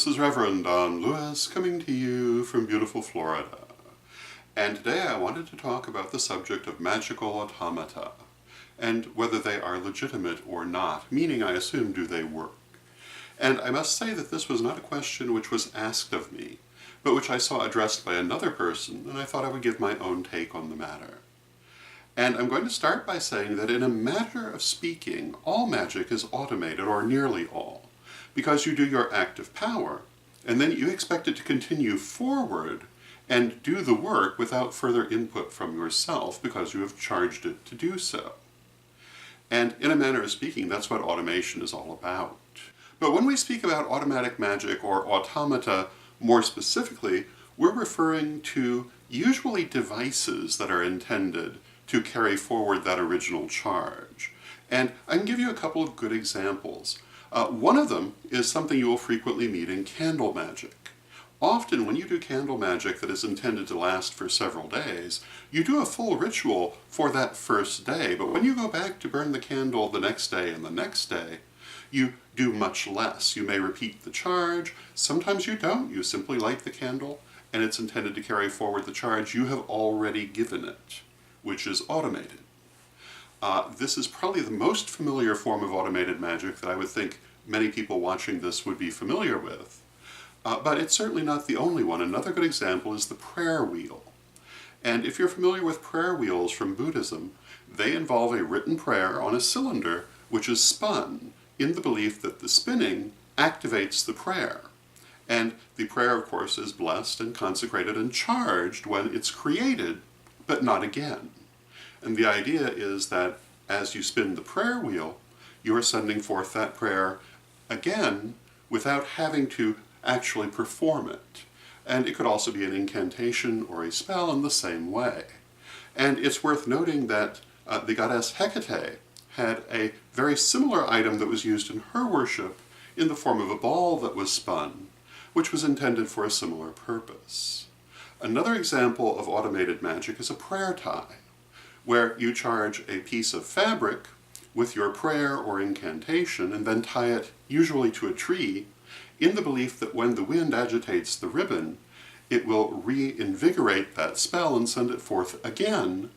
this is Reverend Don Lewis coming to you from beautiful Florida. And today I wanted to talk about the subject of magical automata, and whether they are legitimate or not, meaning I assume do they work. And I must say that this was not a question which was asked of me, but which I saw addressed by another person, and I thought I would give my own take on the matter. And I'm going to start by saying that in a matter of speaking, all magic is automated, or nearly all, because you do your act of power, and then you expect it to continue forward and do the work without further input from yourself because you have charged it to do so. And in a manner of speaking, that's what automation is all about. But when we speak about automatic magic or automata more specifically, we're referring to usually devices that are intended to carry forward that original charge. And I can give you a couple of good examples. One of them is something you will frequently meet in candle magic. Often when you do candle magic that is intended to last for several days, you do a full ritual for that first day, but when you go back to burn the candle the next day and the next day, you do much less. You may repeat the charge, sometimes you don't. You simply light the candle and it's intended to carry forward the charge you have already given it, which is automated. This is probably the most familiar form of automated magic that I would think many people watching this would be familiar with. But it's certainly not the only one. Another good example is the prayer wheel. And if you're familiar with prayer wheels from Buddhism, they involve a written prayer on a cylinder which is spun in the belief that the spinning activates the prayer. And the prayer, of course, is blessed and consecrated and charged when it's created, but not again. And the idea is that as you spin the prayer wheel, you are sending forth that prayer again without having to actually perform it. And it could also be an incantation or a spell in the same way. And it's worth noting that the goddess Hecate had a very similar item that was used in her worship in the form of a ball that was spun, which was intended for a similar purpose. Another example of automated magic is a prayer tie, where you charge a piece of fabric with your prayer or incantation and then tie it usually to a tree in the belief that when the wind agitates the ribbon, it will reinvigorate that spell and send it forth again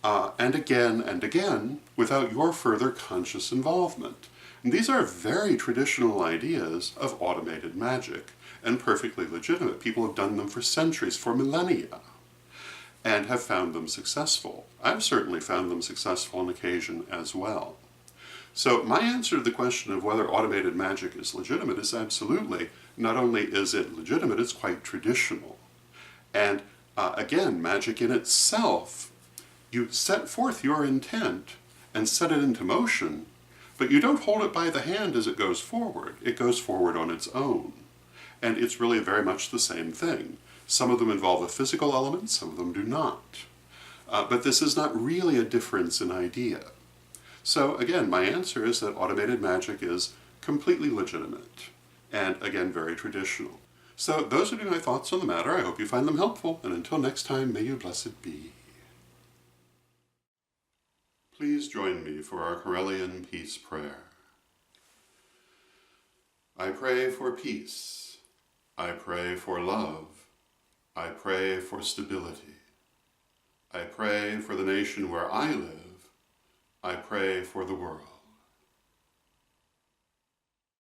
and again and again without your further conscious involvement. And these are very traditional ideas of automated magic and perfectly legitimate. People have done them for centuries, for millennia, and have found them successful. I've certainly found them successful on occasion as well. So my answer to the question of whether automated magic is legitimate is absolutely. Not only is it legitimate, it's quite traditional. And again, magic in itself, you set forth your intent and set it into motion, but you don't hold it by the hand as it goes forward. It goes forward on its own. And it's really very much the same thing. Some of them involve a physical element, some of them do not. But this is not really a difference in idea. So again, my answer is that automated magic is completely legitimate, and again, very traditional. So those would be my thoughts on the matter. I hope you find them helpful, and until next time, may you blessed be. Please join me for our Corellian peace prayer. I pray for peace. I pray for love. I pray for stability. I pray for the nation where I live. I pray for the world.